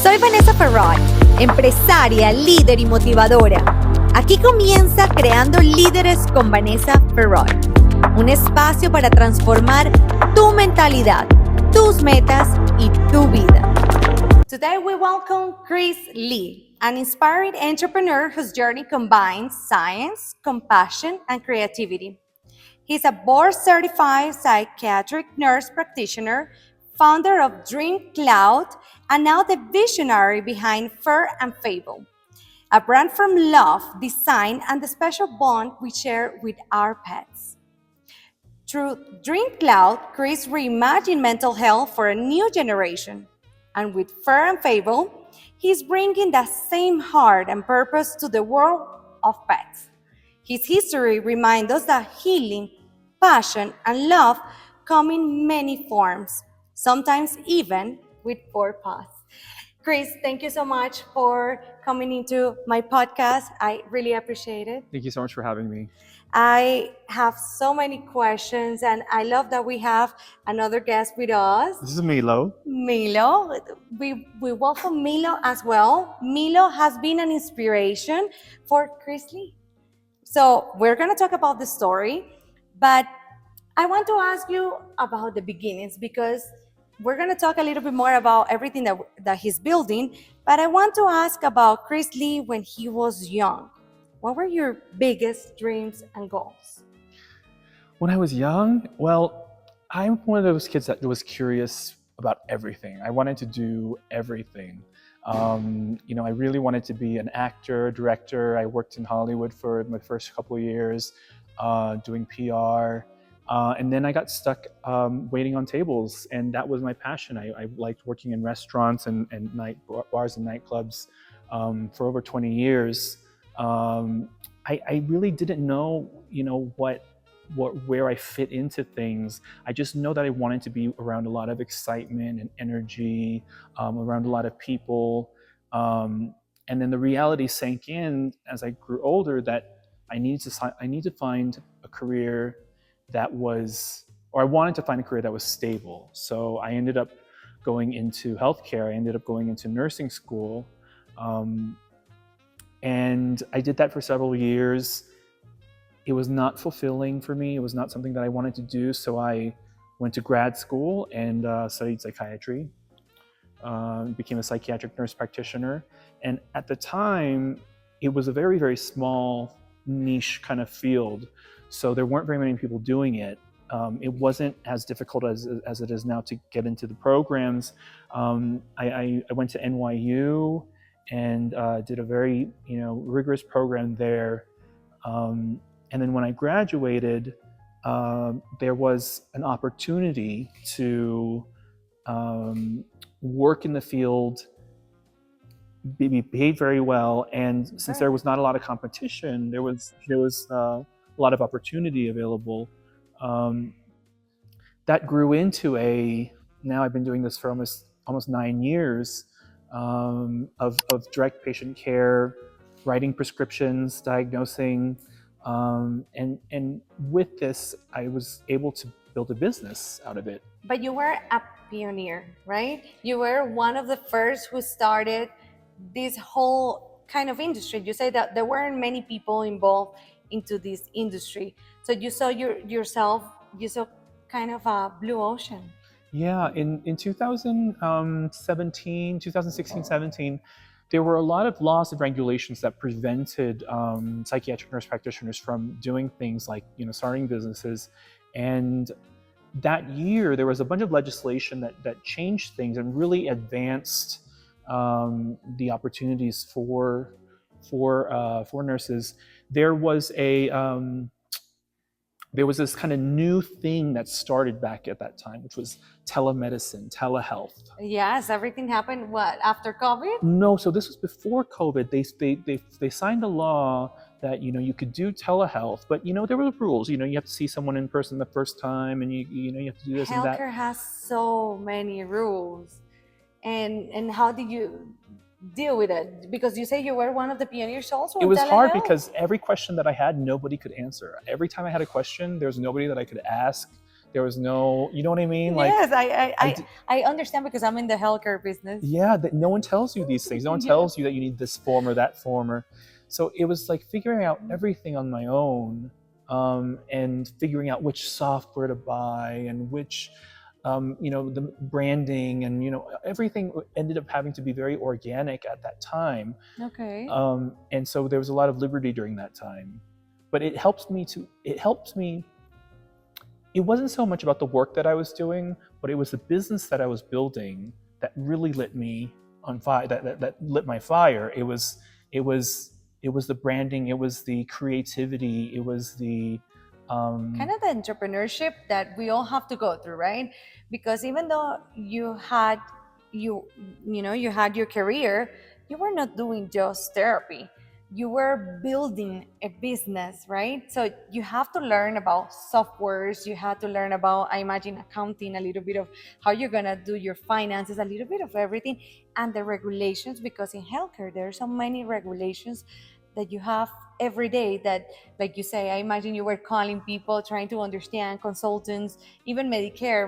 Soy Vanessa Ferrari, empresaria, líder y motivadora. Aquí comienza Creando Líderes con Vanessa Ferrari, un espacio para transformar tu mentalidad, tus metas y tu vida. Today we welcome Chris Lee, an inspiring entrepreneur whose journey combines science, compassion, and creativity. He's a board-certified psychiatric nurse practitioner, founder of DreamCloud, and now the visionary behind Fur and Fable, a brand from love, design, and the special bond we share with our pets. Through DreamCloud, Chris reimagined mental health for a new generation. And with Fur and Fable, he's bringing that same heart and purpose to the world of pets. His history reminds us that healing, passion, and love come in many forms, sometimes even with 4 paws. Chris, thank you so much for coming into my podcast. I really appreciate it. Thank you so much for having me. I have so many questions, and I love that we have another guest with us. This is Milo. Milo, we welcome Milo as well. Milo has been an inspiration for Chris Lee. So we're going to talk about the story, but I want to ask you about the beginnings because we're going to talk a little bit more about everything that he's building, but I want to ask about Chris Lee when he was young. What were your biggest dreams and goals? When I was young, well, I'm one of those kids that was curious about everything. I wanted to do everything. I really wanted to be an actor, director. I worked in Hollywood for my first couple of years, doing PR. And then I got stuck waiting on tables, and that was my passion. I liked working in restaurants and bars and nightclubs for over 20 years. I really didn't know, where I fit into things. I just know that I wanted to be around a lot of excitement and energy, around a lot of people. And then the reality sank in as I grew older that I needed to find a career that was, or I wanted to find a career that was stable. So I ended up going into healthcare. I ended up going into nursing school. And I did that for several years. It was not fulfilling for me. It was not something that I wanted to do. So I went to grad school and studied psychiatry, became a psychiatric nurse practitioner. And at the time, it was a very, very small niche kind of field. So there weren't very many people doing it. It wasn't as difficult as it is now to get into the programs. I went to NYU and did a very rigorous program there. And then when I graduated, there was an opportunity to work in the field, be paid very well, and since there was not a lot of competition, there was a lot of opportunity available. That grew into now I've been doing this for almost 9 years of direct patient care, writing prescriptions, diagnosing, and with this, I was able to build a business out of it. But you were a pioneer, right? You were one of the first who started this whole kind of industry. You say that there weren't many people involved into this industry. So you saw yourself kind of a blue ocean. Yeah, in 2016, 17, there were a lot of laws and regulations that prevented psychiatric nurse practitioners from doing things like, starting businesses. And that year, there was a bunch of legislation that changed things and really advanced the opportunities for nurses. There was this kind of new thing that started back at that time, which was telemedicine, telehealth. Yes, everything happened, after COVID? No, so this was before COVID. They signed a law that, you could do telehealth, but, there were rules. You have to see someone in person the first time, and you have to do this and that. Healthcare has so many rules. And how did you deal with it? Because you say you were one of the pioneers also. It was hard because every question that I had, nobody could answer. Every time I had a question, there was nobody that I could ask There was no, you know what I mean? Yes, I understand because I'm in the healthcare business. Yeah, that no one tells you these things. No one tells you that you need this form or that form. Or so it was like figuring out everything on my own, and figuring out which software to buy and which, the branding and everything ended up having to be very organic at that time. Okay. And so there was a lot of liberty during that time, but it helps me. It wasn't so much about the work that I was doing, but it was the business that I was building that really lit me on fire. That lit my fire. It was the branding. It was the creativity. It was the kind of the entrepreneurship that we all have to go through, right? Because even though you had you had your career, you were not doing just therapy. You were building a business, right? So you have to learn about softwares. You had to learn about, I imagine, accounting, a little bit of how you're gonna do your finances, a little bit of everything, and the regulations. Because in healthcare, there are so many regulations that you have every day that, like you say, I imagine you were calling people, trying to understand, consultants, even Medicare.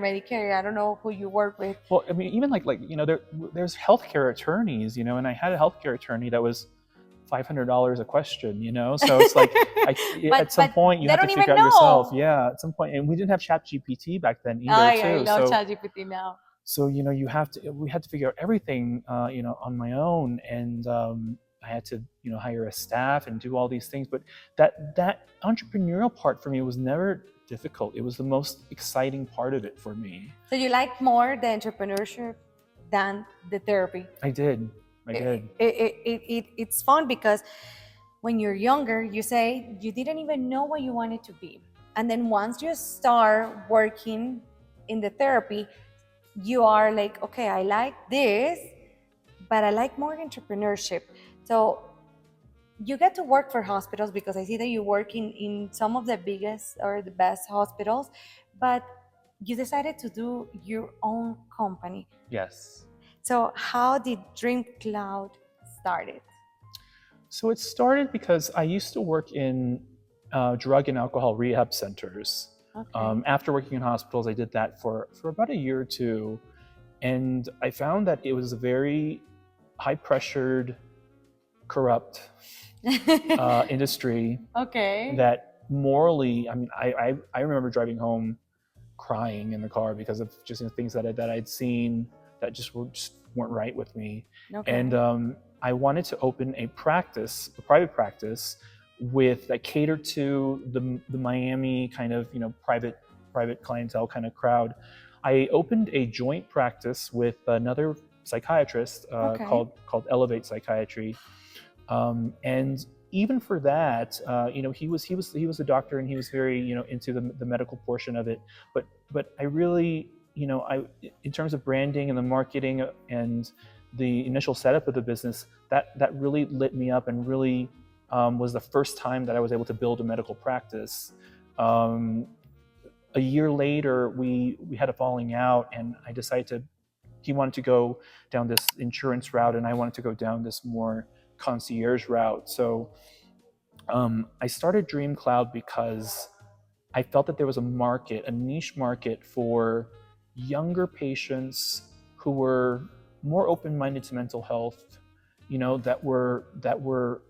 I don't know who you work with. Well, I mean, even there's healthcare attorneys, and I had a healthcare attorney that was $500 a question, so it's like at some point you have to figure out yourself. Yeah, at some point, and we didn't have ChatGPT back then either. I love ChatGPT now. So we had to figure out everything, on my own, and I had to hire a staff and do all these things. But that entrepreneurial part for me was never difficult. It was the most exciting part of it for me. So you like more the entrepreneurship than the therapy? I did. It's fun because when you're younger, you say you didn't even know what you wanted to be. And then once you start working in the therapy, you are like, okay, I like this, but I like more entrepreneurship. So you get to work for hospitals, because I see that you work in some of the biggest or the best hospitals, but you decided to do your own company. Yes. So how did DreamCloud started? So it started because I used to work in drug and alcohol rehab centers. Okay. After working in hospitals, I did that for about a year or two. And I found that it was a very high-pressured, corrupt industry. Okay. That morally, I mean, I remember driving home crying in the car because of just things that I'd seen that just weren't right with me. Okay. And I wanted to open a private practice that catered to the Miami kind of private clientele kind of crowd. I opened a joint practice with another psychiatrist called Elevate Psychiatry, and even for that, he was a doctor, and he was very into the medical portion of it. But I really, in terms of branding and the marketing and the initial setup of the business, that really lit me up, and really was the first time that I was able to build a medical practice. A year later, we had a falling out, and I decided he wanted to go down this insurance route, and I wanted to go down this more concierge route. So I started DreamCloud because I felt that there was a niche market for younger patients who were more open-minded to mental health, that were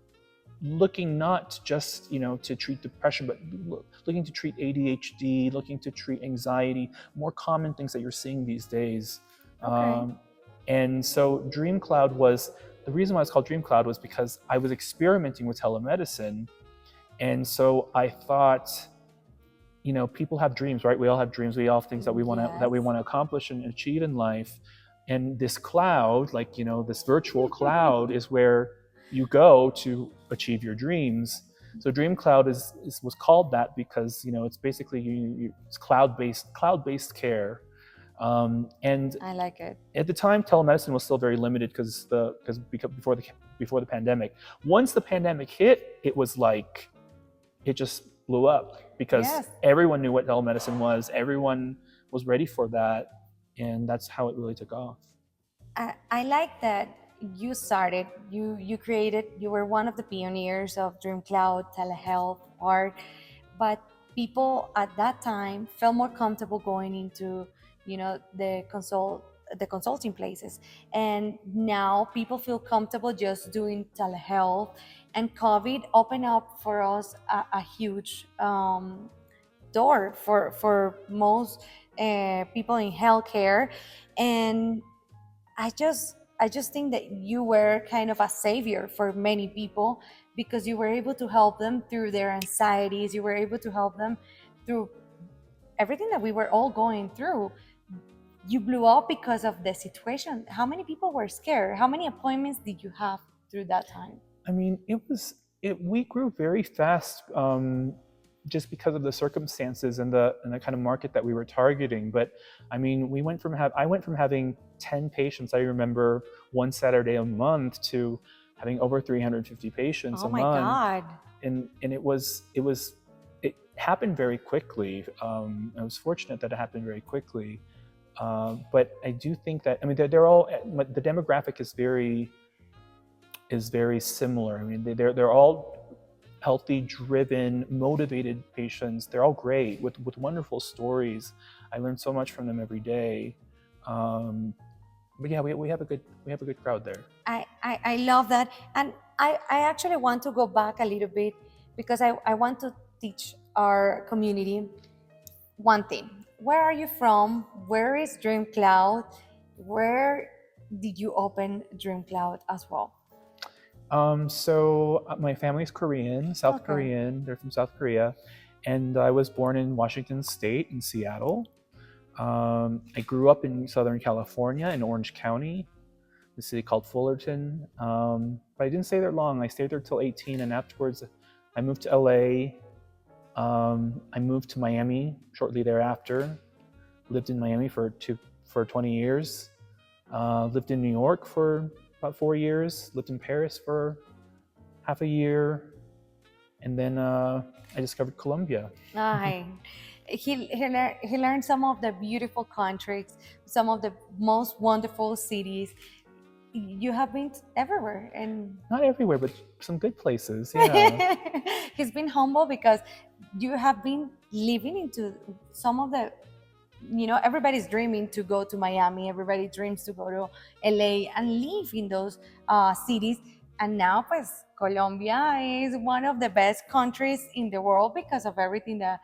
looking not just to treat depression, but looking to treat ADHD, looking to treat anxiety, more common things that you're seeing these days. Okay. And so DreamCloud the reason why it's called DreamCloud was because I was experimenting with telemedicine, and so I thought, people have dreams, right? We all have dreams. We all have things that we want to accomplish and achieve in life. And this cloud, this virtual cloud, is where you go to achieve your dreams. So DreamCloud was called that because it's basically it's cloud-based care. And I like it. At the time, telemedicine was still very limited because before the pandemic. Once the pandemic hit, it was like it just blew up because everyone knew what telemedicine was. Everyone was ready for that, and that's how it really took off. I like that you started. You created. You were one of the pioneers of DreamCloud telehealth part, but people at that time felt more comfortable going into, the consulting places, and now people feel comfortable just doing telehealth. And COVID opened up for us a huge door for most people in healthcare. And I just think that you were kind of a savior for many people, because you were able to help them through their anxieties. You were able to help them through everything that we were all going through. You blew up because of the situation. How many people were scared? How many appointments did you have through that time? I mean, we grew very fast, just because of the circumstances and the kind of market that we were targeting. But I mean, I went from having 10 patients, I remember, one Saturday a month, to having over 350 patients Oh a my month. God. And it happened very quickly. I was fortunate that it happened very quickly. But I do think that, I mean, they're all, the demographic is very similar. I mean, they're all healthy, driven, motivated patients. They're all great with wonderful stories. I learn so much from them every day. But yeah, we have a good crowd there. I love that. And I actually want to go back a little bit, because I want to teach our community one thing. Where are you from? Where is DreamCloud? Where did you open DreamCloud as well? So my family's Korean, South Okay. Korean. They're from South Korea, and I was born in Washington State, in Seattle. I grew up in Southern California, in Orange County, the city called Fullerton. But I didn't stay there long. I stayed there till 18, and afterwards, I moved to LA. I moved to Miami shortly thereafter. Lived in Miami for 20 years. Lived in New York for about 4 years. Lived in Paris for half a year, and then I discovered Colombia. Hi. He learned some of the beautiful countries, some of the most wonderful cities. You have been everywhere, and Not everywhere, but some good places. Yeah. he's been humble, because you have been living into some of the, everybody's dreaming to go to Miami. Everybody dreams to go to LA and live in those cities. And now, pues, Colombia is one of the best countries in the world, because of everything that,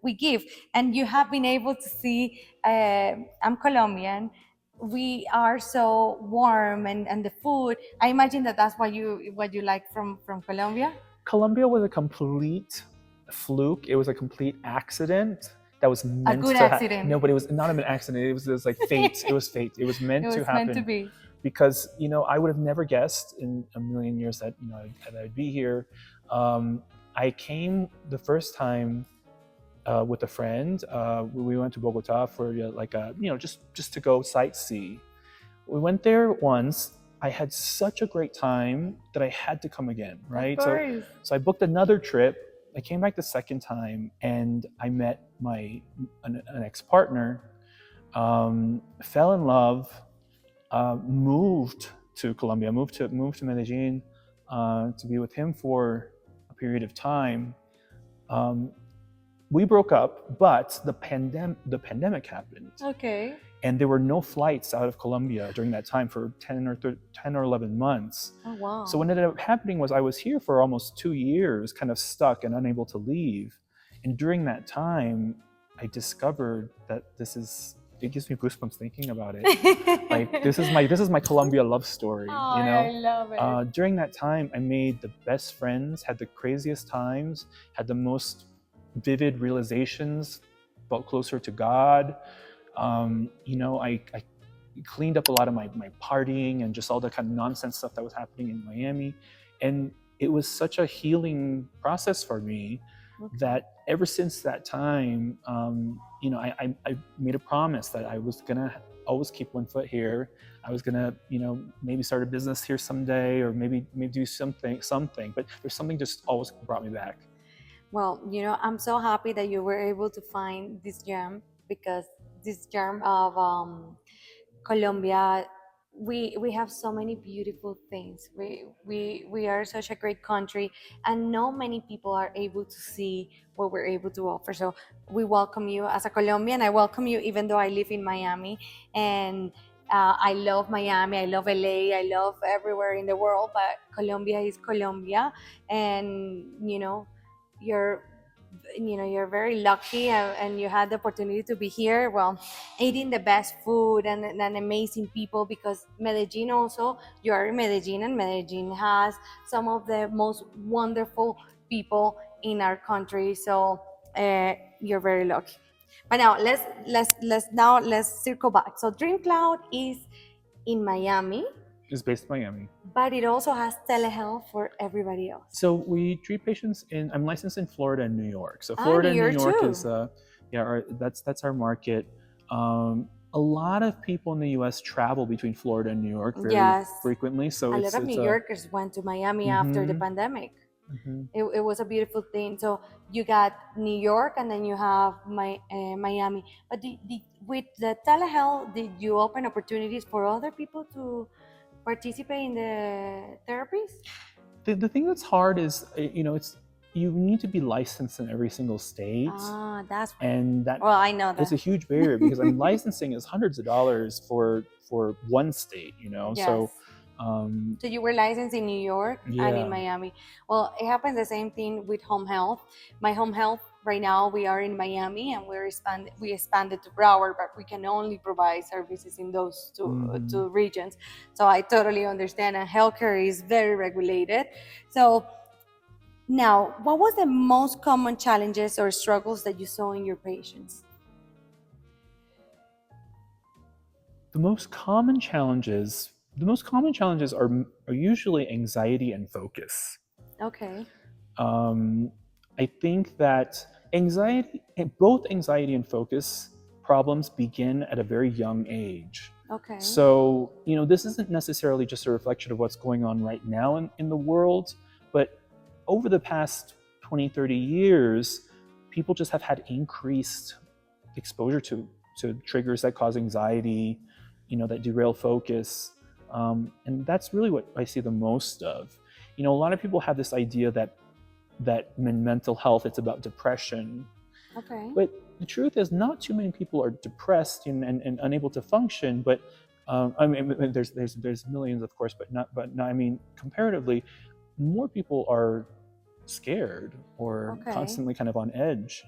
we give. And you have been able to see, I'm Colombian. We are so warm, and the food. I imagine that that's what you like from Colombia. Colombia was a complete fluke. It was a complete accident that was meant good to accident. No, but it was not an accident. It was like fate. It was fate. It was meant It to was happen. meant to be. Because I would have never guessed in a million years that that I'd be here. I came the first time with a friend. We went to Bogota for just to go sightsee. We went there once. I had such a great time that I had to come again, right? Of course. So I booked another trip. I came back the second time, and I met an ex-partner, fell in love, moved to Colombia, moved to Medellin, to be with him for a period of time. We broke up, but the pandemic happened. Okay. And there were no flights out of Colombia during that time for 10 or 11 months. Oh, wow. So what ended up happening was I was here for almost 2 years, kind of stuck and unable to leave. And during that time, I discovered that it gives me goosebumps thinking about it. Like this is my Colombia love story. Oh, I love it. During that time, I made the best friends, had the craziest times, had the most vivid realizations, felt closer to God. I cleaned up a lot of my partying and just all the kind of nonsense stuff that was happening in Miami. And it was such a healing process for me that ever since that time, I made a promise that I was gonna always keep one foot here. I was gonna, maybe start a business here someday, or maybe do something. But there's something just always brought me back. Well, I'm so happy that you were able to find this gem, because this gem of Colombia we have so many beautiful things. We are such a great country, and not many people are able to see what we're able to offer. So we welcome you as a Colombian. I welcome you, even though I live in Miami, and I love Miami, I love LA, I love everywhere in the world, but Colombia is Colombia, and you're you're very lucky, and you had the opportunity to be here, well, eating the best food and amazing people, because Medellin also, you are in Medellin, and Medellin has some of the most wonderful people in our country. So you're very lucky. But now let's circle back. So DreamCloud is in Miami, It's based in Miami. but it also has telehealth for everybody else. So we treat patients I'm licensed in Florida and New York. So Ah, Florida New and New York York too. is that's our market. A lot of people in the U.S. travel between Florida and New York very Yes. frequently. So A it's lot of New Yorkers went to Miami after the Mhm. pandemic. Mhm. It was a beautiful thing. So you got New York, and then you have Miami. But with the telehealth, did you open opportunities for other people to participate in the therapies? The thing that's hard is it's you need to be licensed in every single state. Ah, that's And that well, I know it's that. a huge barrier because licensing is hundreds of dollars for one state, Yes. So So you were licensed in New York and Yeah. in Miami. Well, it happens the same thing with home health. My home health right now, we are in Miami, and we expanded to Broward, but we can only provide services in those Mhm. two regions. So I totally understand, and healthcare is very regulated. So now, what was the most common challenges or struggles that you saw in your patients? The most common challenges are usually anxiety and focus. Okay. I think that both anxiety and focus problems begin at a very young age. Okay. So, this isn't necessarily just a reflection of what's going on right now in the world, but over the past 20, 30 years, people just have had increased exposure to triggers that cause anxiety, that derail focus. And that's really what I see the most of. A lot of people have this idea that in mental health, it's about depression. Okay. But the truth is, not too many people are depressed and unable to function. But I mean, there's millions, of course, but not. I mean, comparatively, more people are scared or Okay. constantly kind of on edge,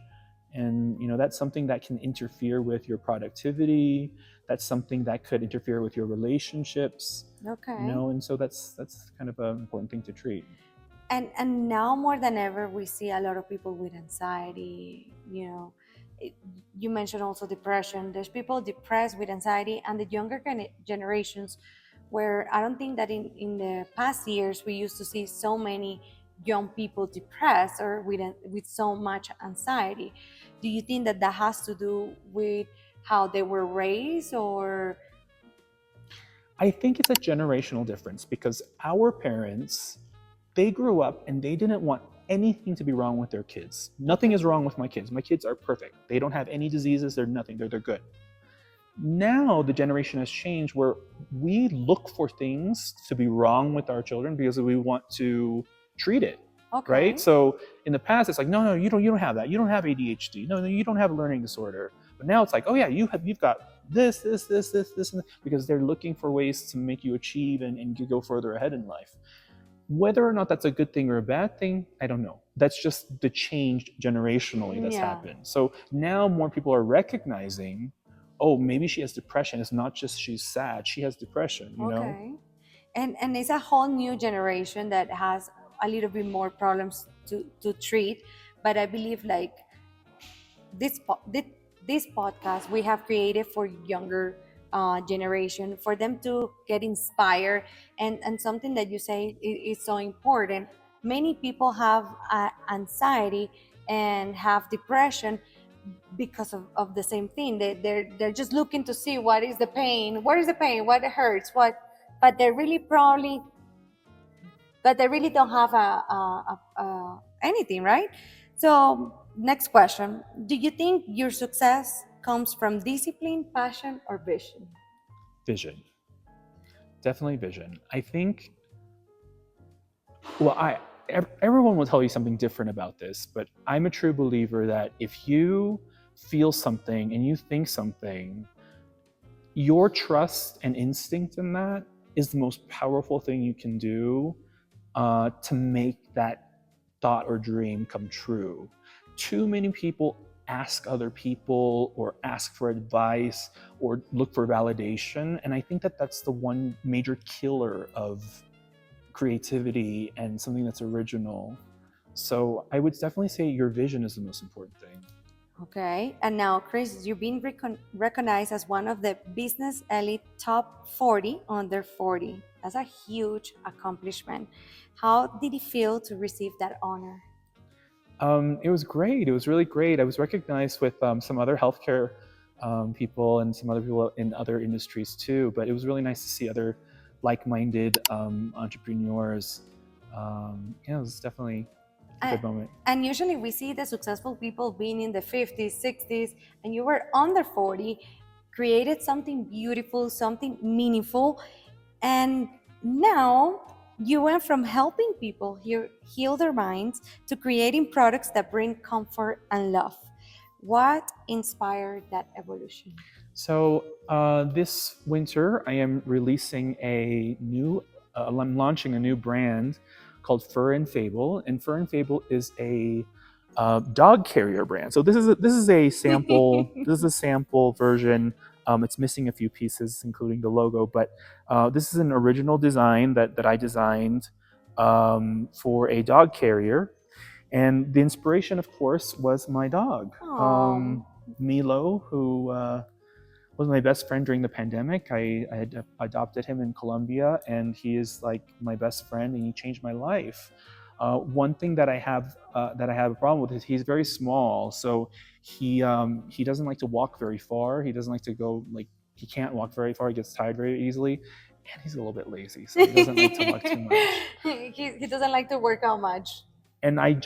and that's something that can interfere with your productivity. That's something that could interfere with your relationships. Okay. And so that's kind of an important thing to treat. And now more than ever, we see a lot of people with anxiety. You mentioned also depression. There's people depressed with anxiety, and the younger generations, where I don't think that in the past years we used to see so many young people depressed or with so much anxiety. Do you think that has to do with how they were raised, or? I think it's a generational difference because our parents, they grew up and they didn't want anything to be wrong with their kids. Nothing is wrong with my kids. My kids are perfect. They don't have any diseases. They're nothing. They're good. Now the generation has changed where we look for things to be wrong with our children because we want to treat it. Okay. Right? So in the past, it's like, no, you don't have that. You don't have ADHD. No, you don't have a learning disorder. But now it's like, oh yeah, you've got this, and because they're looking for ways to make you achieve and you go further ahead in life. Whether or not that's a good thing or a bad thing, I don't know. That's just the change generationally that's happened. So now more people are recognizing, oh, maybe she has depression. It's not just she's sad. She has depression, Okay. And it's a whole new generation that has a little bit more problems to treat. But I believe like this podcast we have created for younger generation, for them to get inspired, and something that you say is so important. Many people have anxiety and have depression because of the same thing. They're just looking to see what is the pain, what hurts, but they really don't have anything, right? So next question: do you think your success comes from discipline, passion, or vision? Vision. Definitely vision. I think, well, everyone will tell you something different about this, but I'm a true believer that if you feel something and you think something, your trust and instinct in that is the most powerful thing you can do to make that thought or dream come true. Too many people ask other people or ask for advice or look for validation, and I think that that's the one major killer of creativity and something that's original. So I would definitely say your vision is the most important thing. Okay, and now, Chris, you've been recognized as one of the Business Elite Top 40 under 40. That's a huge accomplishment. How did it feel to receive that honor? It was great. It was really great. I was recognized with some other healthcare people and some other people in other industries too. But it was really nice to see other like-minded entrepreneurs. Yeah, it was definitely a good moment. And usually we see the successful people being in the 50s, 60s, and you were under 40, created something beautiful, something meaningful, and now you went from helping people heal their minds to creating products that bring comfort and love. What inspired that evolution? So this winter, I am releasing I'm launching a new brand called Fur and Fable, and Fur and Fable is a dog carrier brand. So this is a sample. This is a sample version. It's missing a few pieces, including the logo, but this is an original design that I designed for a dog carrier. And the inspiration, of course, was my dog, Milo, who was my best friend during the pandemic. I had adopted him in Colombia, and he is like my best friend, and he changed my life. One thing that I have a problem with is he's very small, so he doesn't like to walk very far. He doesn't like to go he can't walk very far. He gets tired very easily, and he's a little bit lazy, so he doesn't like to walk too much. He doesn't like to work out much. And I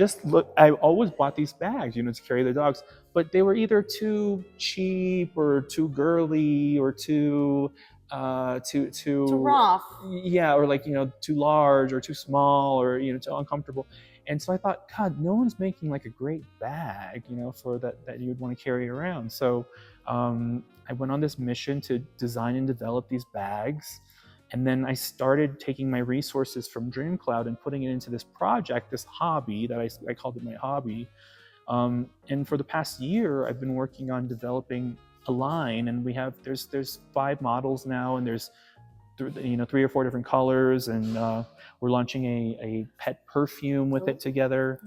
always bought these bags, to carry the dogs, but they were either too cheap or too girly or too rough. Yeah, or too large or too small or too uncomfortable. And so I thought, God, no one's making like a great bag, for that you would want to carry around. So I went on this mission to design and develop these bags. And then I started taking my resources from Dreamcloud and putting it into this project, this hobby that I called it my hobby. And for the past year, I've been working on developing a line, and there's 5 models now, and there's 3 or 4 different colors, and we're launching a pet perfume with it together.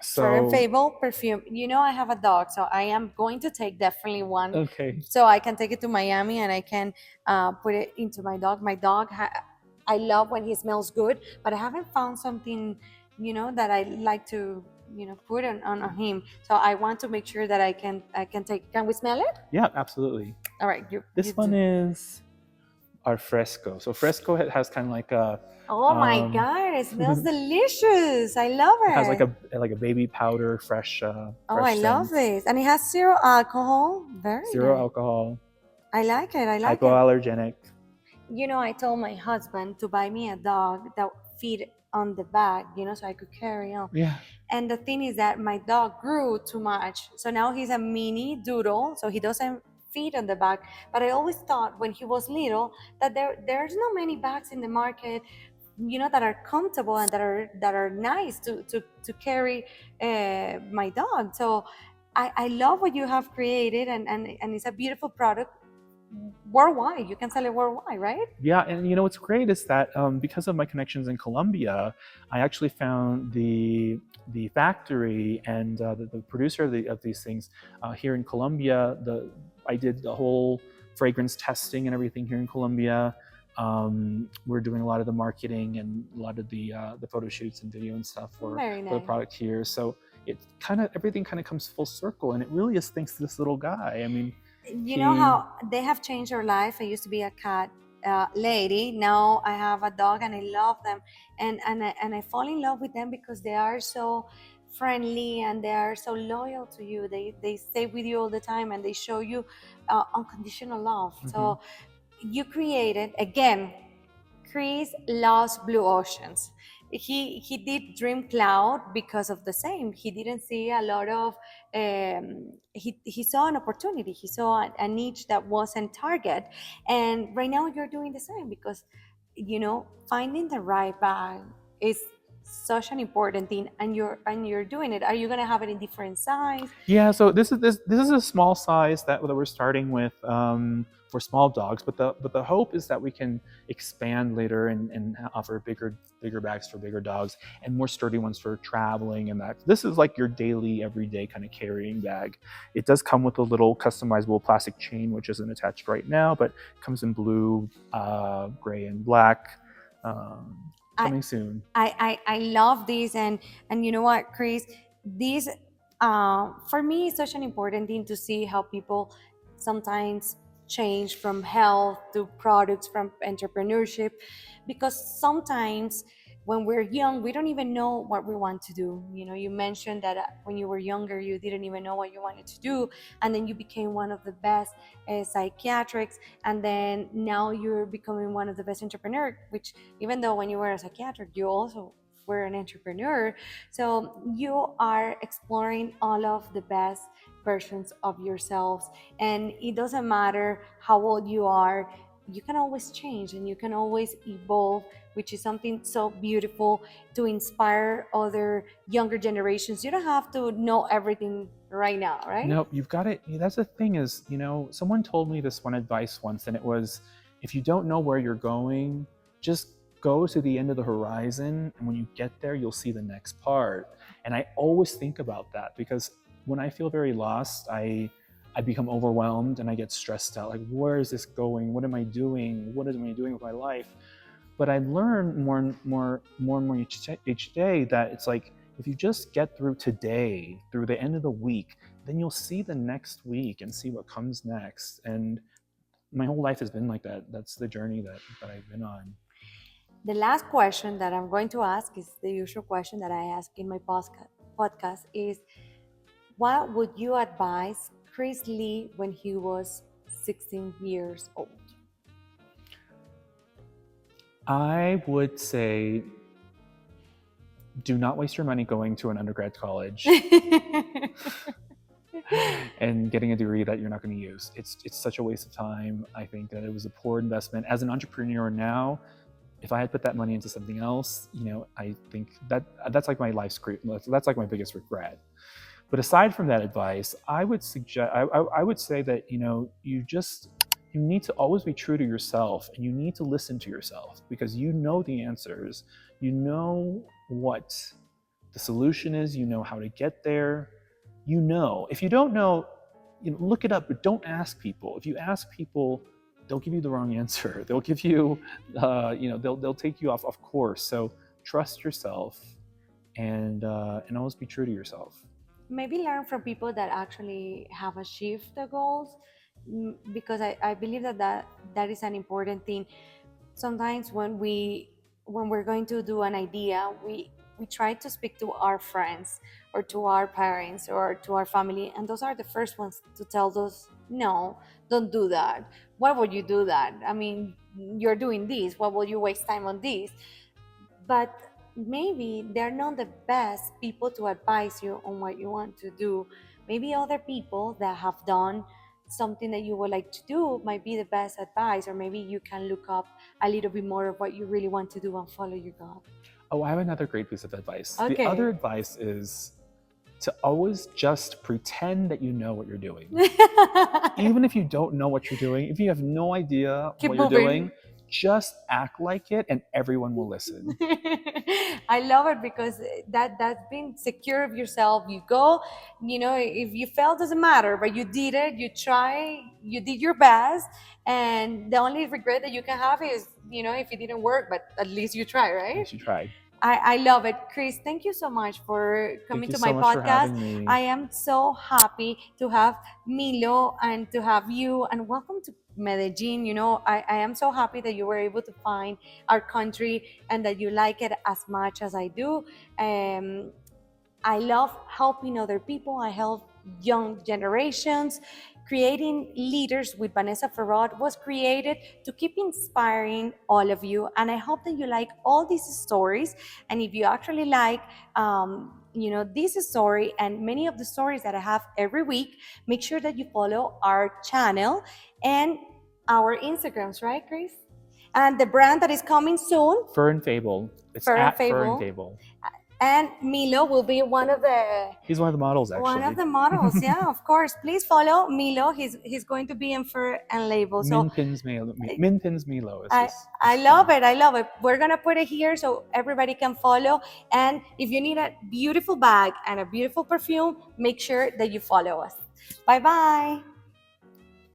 Fur and Fable perfume. I have a dog, so I am going to take definitely one. Okay. So I can take it to Miami and I can put it into my dog. My dog, I love when he smells good, but I haven't found something, that I like to, put on him. So I want to make sure that I can take. Can we smell it? Yeah, absolutely. All right. This one is our Fresco. So Fresco has kind of like a. Oh my God! It smells delicious. I love it. It has like a baby powder, fresh. I love this, and it has 0 alcohol. Zero alcohol. I like it. Hypoallergenic. I told my husband to buy me a dog that fit on the bag, so I could carry on. Yeah. And the thing is that my dog grew too much, so now he's a mini doodle, so he doesn't fit on the bag. But I always thought when he was little that there's not many bags in the market, that are comfortable and that are nice to carry my dog. So I love what you have created, and it's a beautiful product worldwide. You can sell it worldwide, right? Yeah, and what's great is that because of my connections in Colombia, I actually found the factory and the producer of these things here in Colombia. I did the whole fragrance testing and everything here in Colombia. We're doing a lot of the marketing and a lot of the photo shoots and video and stuff for the product here. So everything kind of comes full circle, and it really is thanks to this little guy. I mean, know how they have changed our life. I used to be a cat lady. Now I have a dog, and I love them, and I fall in love with them because they are so friendly and they are so loyal to you. They stay with you all the time, and they show you unconditional love. So you created, again, Chris loves blue oceans. He did Dreamcloud because of the same. He didn't see a lot of, he saw an opportunity. He saw a niche that wasn't target. And right now you're doing the same because, finding the right bag is such an important thing, and you're doing it. Are you gonna have it in different size? Yeah, so this is a small size that we're starting with for small dogs, but the hope is that we can expand later and offer bigger bags for bigger dogs and more sturdy ones for traveling. And that this is like your daily, everyday kind of carrying bag. It does come with a little customizable plastic chain, which isn't attached right now, but comes in blue, gray, and black. Coming soon. I love this, and you know what, Chris, this for me is such an important thing to see how people sometimes change from health to products, from entrepreneurship, because sometimes when we're young we don't even know what we want to do. You mentioned that when you were younger you didn't even know what you wanted to do, and then you became one of the best psychiatrics, and then now you're becoming one of the best entrepreneurs, which, even though when you were a psychiatric you also were an entrepreneur. So you are exploring all of the best versions of yourselves, and it doesn't matter how old you are, you can always change and you can always evolve, which is something so beautiful to inspire other younger generations. You don't have to know everything right now, right? Nope, you've got it. That's the thing is, someone told me this one advice once, and it was, if you don't know where you're going, just go to the end of the horizon, and when you get there, you'll see the next part. And I always think about that because when I feel very lost, I become overwhelmed and I get stressed out. Like, where is this going? What am I doing? What am I doing with my life? But I learn more and more each day that it's like, if you just get through today, through the end of the week, then you'll see the next week and see what comes next. And my whole life has been like that. That's the journey that I've been on. The last question that I'm going to ask is the usual question that I ask in my podcast is, what would you advise Chris Lee when he was 16 years old? I would say, do not waste your money going to an undergrad college and getting a degree that you're not going to use. It's such a waste of time. I think that it was a poor investment. As an entrepreneur now, if I had put that money into something else, I think that's like my life's great. That's like my biggest regret. But aside from that advice, I would suggest, I would say that, you need to always be true to yourself, and you need to listen to yourself, because you know the answers, you know what the solution is, you know how to get there. If you don't know, look it up, but don't ask people. If you ask people, they'll give you the wrong answer. They'll give you, they'll take you off course. So trust yourself, and always be true to yourself. Maybe learn from people that actually have achieved the goals, because I believe that is an important thing. Sometimes when we're going to do an idea, we try to speak to our friends or to our parents or to our family, and those are the first ones to tell us, no, don't do that. Why would you do that? I mean, you're doing this, why would you waste time on this? But maybe they're not the best people to advise you on what you want to do. Maybe other people that have done something that you would like to do might be the best advice, or maybe you can look up a little bit more of what you really want to do and follow your gut. Oh, I have another great piece of advice. Okay. The other advice is to always just pretend that you know what you're doing. Even if you don't know what you're doing, if you have no idea Keep what moving. you're doing, just act like it and everyone will listen. I love it, because that's being secure of yourself. You go, if you fail, doesn't matter, but you did it, you try, you did your best, and the only regret that you can have is, if it didn't work, but at least you try, right? Yes, you tried. I love it. Chris, thank you so much for coming to my podcast. I am so happy to have Milo and to have you, and welcome to Medellin. I am so happy that you were able to find our country and that you like it as much as I do. I love helping other people. I help young generations. Creating Leaders with Vanessa Ferrod was created to keep inspiring all of you. And I hope that you like all these stories. And if you actually like, this story and many of the stories that I have every week, make sure that you follow our channel and our Instagrams, right, Chris? And the brand that is coming soon, Fur and Fable. It's Fur and at Fur Fable. and Fable. And Milo will be one of the... He's one of the models, actually. One of the models, yeah, of course. Please follow Milo. He's going to be in Fur and Label. So Minpins Milo. I love it. I love it. We're going to put it here so everybody can follow. And if you need a beautiful bag and a beautiful perfume, make sure that you follow us. Bye-bye.